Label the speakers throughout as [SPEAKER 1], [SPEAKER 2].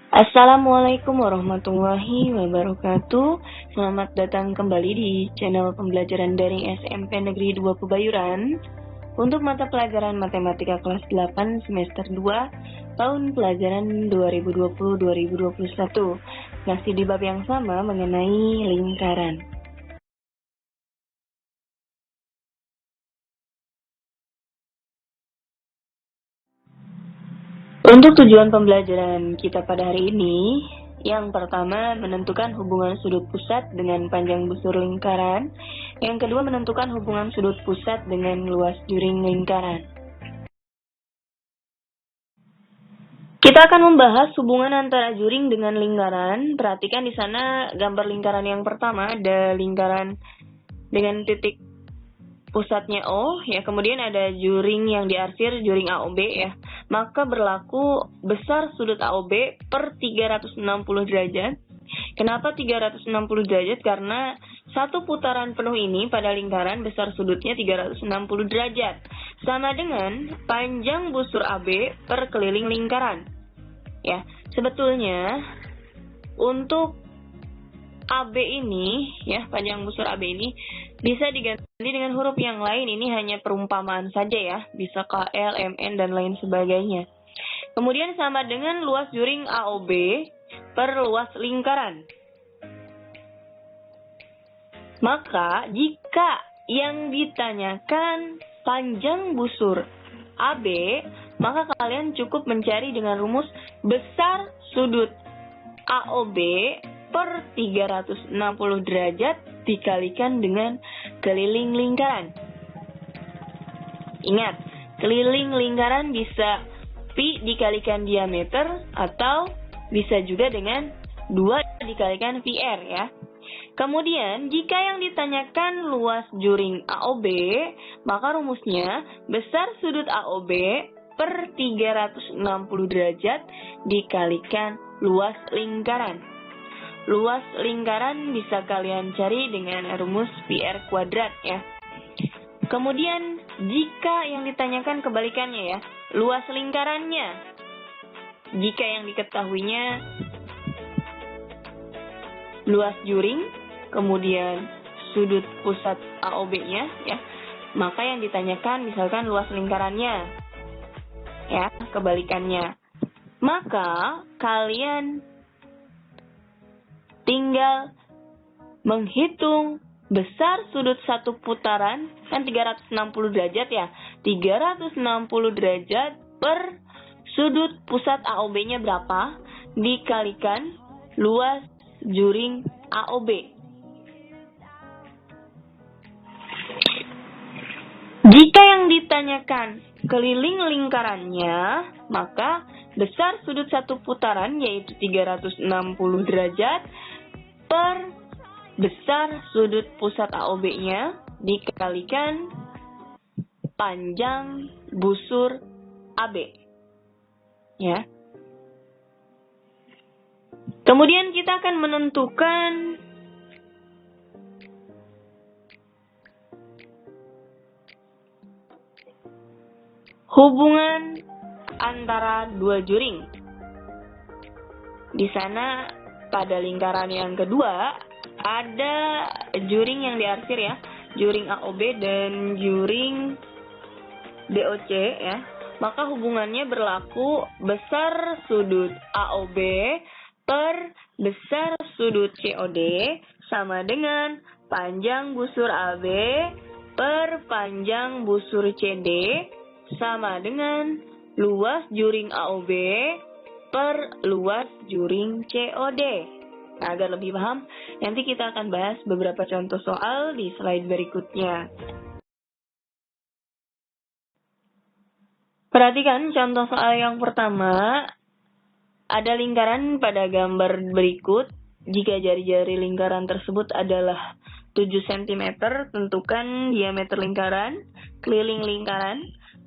[SPEAKER 1] Assalamualaikum warahmatullahi wabarakatuh. Selamat datang kembali di channel pembelajaran daring SMP Negeri 2 Pebayuran untuk mata pelajaran Matematika kelas 8 semester 2 tahun pelajaran 2020-2021. Masih di bab yang sama mengenai lingkaran. Untuk tujuan pembelajaran kita pada hari ini, yang pertama menentukan hubungan sudut pusat dengan panjang busur lingkaran. Yang kedua menentukan hubungan sudut pusat dengan luas juring lingkaran. Kita akan membahas hubungan antara juring dengan lingkaran. Perhatikan di sana gambar lingkaran yang pertama ada lingkaran dengan titik pusatnya O, ya, kemudian ada juring yang diarsir juring AOB, ya. Maka berlaku besar sudut AOB per 360 derajat. Kenapa 360 derajat? Karena satu putaran penuh ini pada lingkaran besar sudutnya 360 derajat. Sama dengan panjang busur AB per keliling lingkaran. Ya, sebetulnya untuk AB ini, ya, panjang busur AB ini bisa diganti dengan huruf yang lain. Ini hanya perumpamaan saja, ya. Bisa KL, MN, dan lain sebagainya. Kemudian sama dengan luas juring AOB per luas lingkaran. Maka jika yang ditanyakan panjang busur AB, maka kalian cukup mencari dengan rumus besar sudut AOB per 360 derajat dikalikan dengan keliling lingkaran. Ingat, keliling lingkaran bisa pi dikalikan diameter atau bisa juga dengan 2 dikalikan VR, ya. Kemudian, jika yang ditanyakan luas juring AOB, maka rumusnya besar sudut AOB per 360 derajat dikalikan luas lingkaran. Luas lingkaran bisa kalian cari dengan rumus PR kuadrat, ya. Kemudian, jika yang ditanyakan kebalikannya, ya, luas lingkarannya, jika yang diketahuinya luas juring, kemudian sudut pusat AOB-nya, ya, maka yang ditanyakan misalkan luas lingkarannya, ya, kebalikannya. Maka kalian tinggal menghitung besar sudut satu putaran, kan 360 derajat, ya. 360 derajat per sudut pusat AOB-nya berapa dikalikan luas juring AOB. Jika yang ditanyakan keliling lingkarannya, maka besar sudut satu putaran yaitu 360 derajat per besar sudut pusat AOB-nya dikalikan panjang busur AB. Ya. Kemudian kita akan menentukan hubungan antara dua juring. Di sana pada lingkaran yang kedua ada juring yang diarsir, ya, juring AOB dan juring DOC, ya. Maka hubungannya berlaku besar sudut AOB per besar sudut COD sama dengan panjang busur AB per panjang busur CD sama dengan luas juring AOB per luas juring COD. Nah, agar lebih paham, nanti kita akan bahas beberapa contoh soal di slide berikutnya. Perhatikan contoh soal yang pertama. Ada lingkaran pada gambar berikut. Jika jari-jari lingkaran tersebut adalah 7 cm, tentukan diameter lingkaran, keliling lingkaran,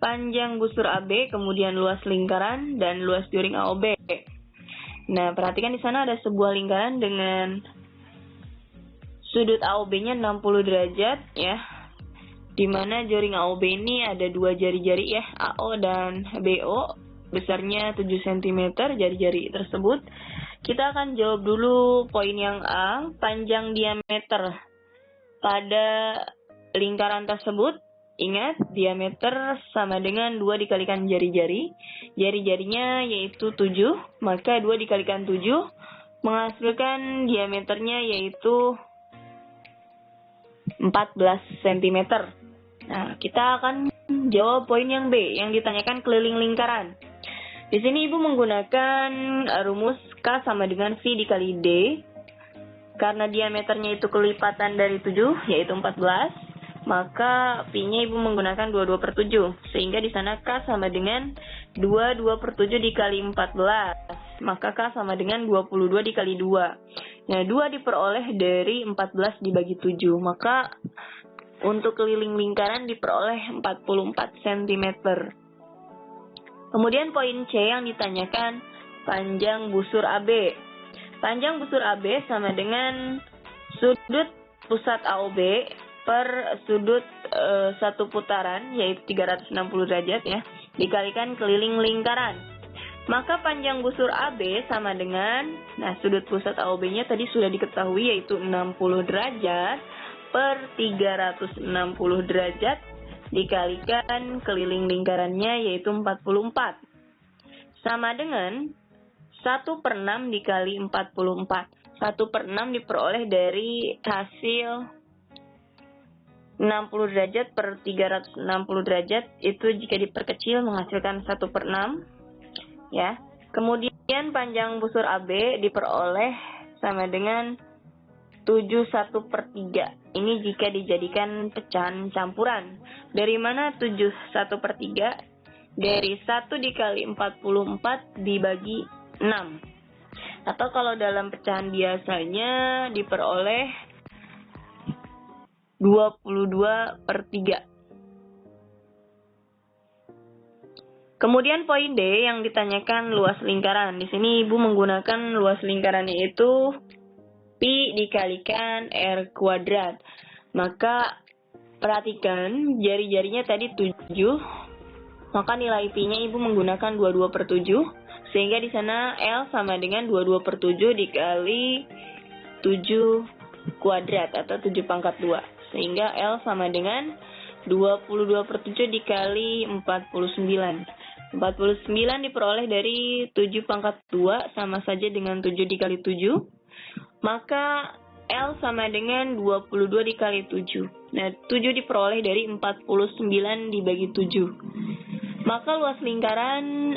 [SPEAKER 1] panjang busur AB, kemudian luas lingkaran, dan luas juring AOB. Nah, perhatikan di sana ada sebuah lingkaran dengan sudut AOB-nya 60 derajat, ya. Di mana juring AOB ini ada 2 jari-jari, ya, AO dan BO. besarnya 7 cm jari-jari tersebut. Kita akan jawab dulu poin yang A, panjang diameter pada lingkaran tersebut. Ingat, diameter sama dengan 2 dikalikan jari-jari. Jari-jarinya yaitu 7, maka 2 dikalikan 7 menghasilkan diameternya yaitu 14 cm. Nah, kita akan jawab poin yang B, yang ditanyakan keliling lingkaran. Di sini Ibu menggunakan rumus K sama dengan V dikali D. Karena diameternya itu kelipatan dari 7, yaitu 14, maka Pi-nya Ibu menggunakan 22/7. Sehingga di sana K sama dengan 22/7 dikali 14. Maka K sama dengan 22 dikali 2. Nah, 2 diperoleh dari 14 dibagi 7. Maka untuk keliling lingkaran diperoleh 44 cm. Kemudian poin C yang ditanyakan panjang busur AB. Panjang busur AB sama dengan sudut pusat AOB per sudut satu putaran, yaitu 360 derajat ya, dikalikan keliling lingkaran. Maka panjang busur AB sama dengan, sudut pusat AOB-nya tadi sudah diketahui yaitu 60 derajat per 360 derajat dikalikan keliling lingkarannya yaitu 44. Sama dengan 1/6 dikali 44. 1/6 diperoleh dari hasil 60 derajat per 360 derajat, itu jika diperkecil menghasilkan 1/6 ya. Kemudian panjang busur AB diperoleh sama dengan 71/3. Ini jika dijadikan pecahan campuran. Dari mana 71/3? Dari 1 dikali 44 dibagi 6. Atau kalau dalam pecahan biasanya diperoleh 22/3. Kemudian poin D yang ditanyakan luas lingkaran. Di sini Ibu menggunakan luas lingkarannya itu Pi dikalikan R kuadrat. Maka perhatikan jari-jarinya tadi 7. Maka nilai Pi-nya Ibu menggunakan 22/7. Sehingga di sana L sama dengan 22/7 dikali 7 kuadrat atau 7/2. Sehingga L sama dengan 22/7 dikali 49. 49 diperoleh dari 7/2 sama saja dengan 7 dikali 7. Maka L sama dengan 22 dikali 7. Nah, 7 diperoleh dari 49 dibagi 7. Maka luas lingkaran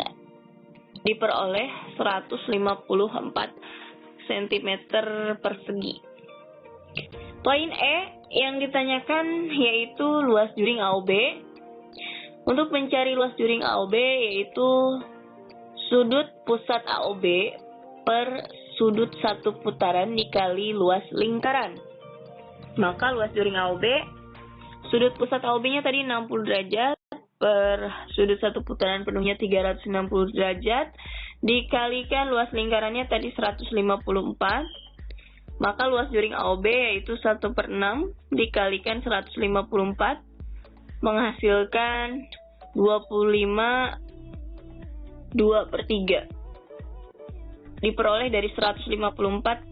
[SPEAKER 1] diperoleh 154 cm persegi. Poin E yang ditanyakan yaitu luas juring AOB. Untuk mencari luas juring AOB yaitu sudut pusat AOB per sudut satu putaran dikali luas lingkaran. Maka luas juring AOB, sudut pusat AOB-nya tadi 60 derajat per sudut satu putaran penuhnya 360 derajat dikalikan luas lingkarannya tadi 154. Maka luas juring AOB yaitu 1/6 dikalikan 154 menghasilkan 25 2/3. Diperoleh dari 154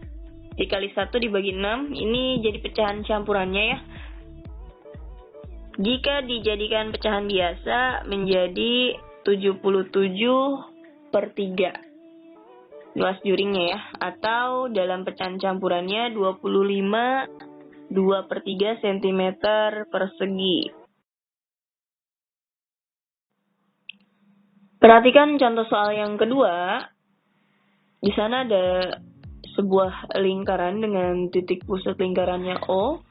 [SPEAKER 1] dikali 1 dibagi 6. Ini jadi pecahan campurannya ya. Jika dijadikan pecahan biasa menjadi 77/3 luas juringnya ya, atau dalam pecahan campurannya 25 2/3 cm persegi. Perhatikan contoh soal yang kedua. Di sana ada sebuah lingkaran dengan titik pusat lingkarannya O.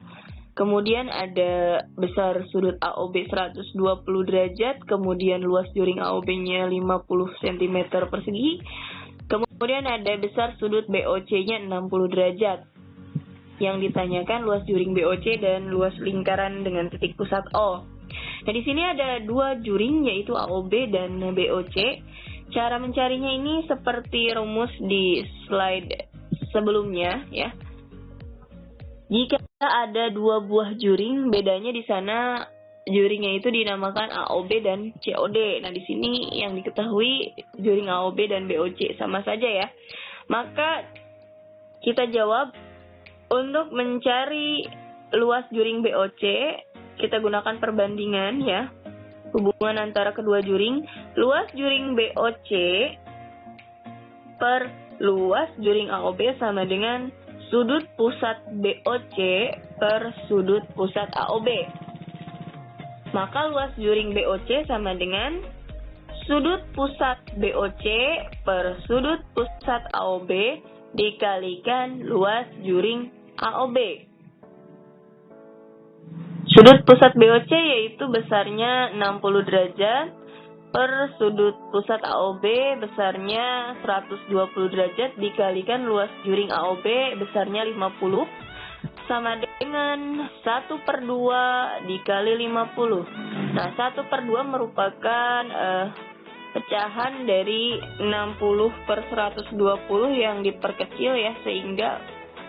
[SPEAKER 1] Kemudian ada besar sudut AOB 120 derajat, kemudian luas juring AOB-nya 50 cm persegi. Kemudian ada besar sudut BOC-nya 60 derajat. Yang ditanyakan luas juring BOC dan luas lingkaran dengan titik pusat O. Nah, di sini ada dua juring yaitu AOB dan BOC. Cara mencarinya ini seperti rumus di slide sebelumnya ya. Jika ada dua buah juring, bedanya di sana juringnya itu dinamakan AOB dan COD. Nah, di sini yang diketahui juring AOB dan BOC sama saja ya. Maka kita jawab, untuk mencari luas juring BOC, kita gunakan perbandingan ya. Hubungan antara kedua juring, luas juring BOC per luas juring AOB sama dengan sudut pusat BOC per sudut pusat AOB. Maka luas juring BOC sama dengan sudut pusat BOC per sudut pusat AOB dikalikan luas juring AOB. Sudut pusat BOC yaitu besarnya 60 derajat per sudut pusat AOB besarnya 120 derajat dikalikan luas juring AOB besarnya 50 sama dengan 1/2 dikali 50. Nah, 1/2 merupakan pecahan dari 60 per 120 yang diperkecil ya, sehingga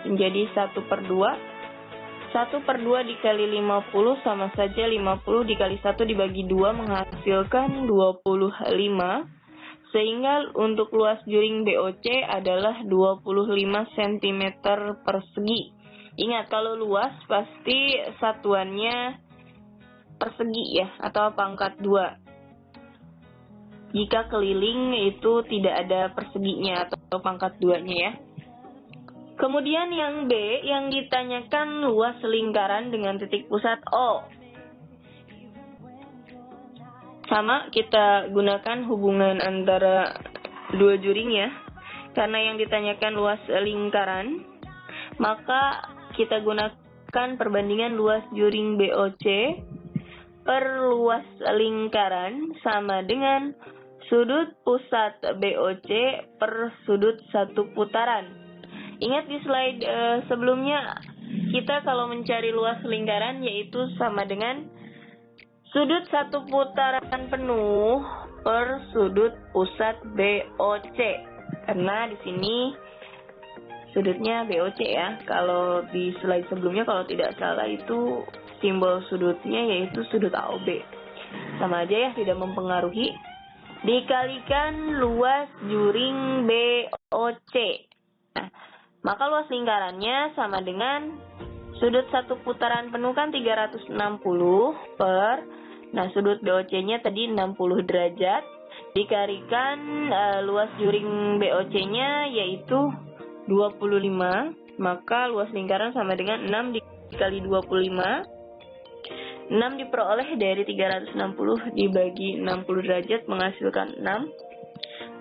[SPEAKER 1] menjadi 1/2. 1/2 dikali 50 sama saja 50 dikali 1 dibagi 2 menghasilkan 25. Sehingga untuk luas juring BOC adalah 25 cm persegi. Ingat, kalau luas pasti satuannya persegi ya, atau pangkat 2. Jika keliling itu tidak ada perseginya atau pangkat 2-nya ya. Kemudian yang B, yang ditanyakan luas lingkaran dengan titik pusat O. Sama, kita gunakan hubungan antara dua juring ya. Karena yang ditanyakan luas lingkaran, maka kita gunakan perbandingan luas juring BOC per luas lingkaran sama dengan sudut pusat BOC per sudut satu putaran. Ingat di slide sebelumnya, kita kalau mencari luas lingkaran yaitu sama dengan sudut satu putaran penuh per sudut pusat BOC. Karena di sini sudutnya BOC ya. Kalau di slide sebelumnya kalau tidak salah itu simbol sudutnya yaitu sudut AOB. Sama aja ya, tidak mempengaruhi. Dikalikan luas juring BOC. Nah, maka luas lingkarannya sama dengan sudut satu putaran penuh kan 360 per, nah sudut BOC-nya tadi 60 derajat. Dikalikan luas juring BOC-nya yaitu 25, maka luas lingkaran sama dengan 6 dikali 25. 6 diperoleh dari 360 dibagi 60 derajat menghasilkan 6.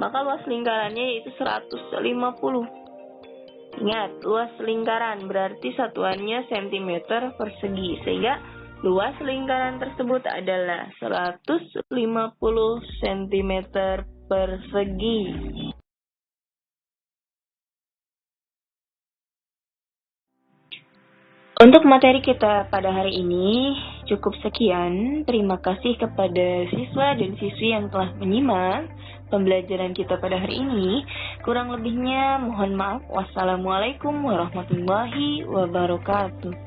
[SPEAKER 1] Maka luas lingkarannya yaitu 150. Ingat, luas lingkaran berarti satuannya cm persegi, sehingga luas lingkaran tersebut adalah 150 cm persegi. Untuk materi kita pada hari ini cukup sekian. Terima kasih kepada siswa dan siswi yang telah menyimak pembelajaran kita pada hari ini. Kurang lebihnya mohon maaf. Wassalamualaikum warahmatullahi wabarakatuh.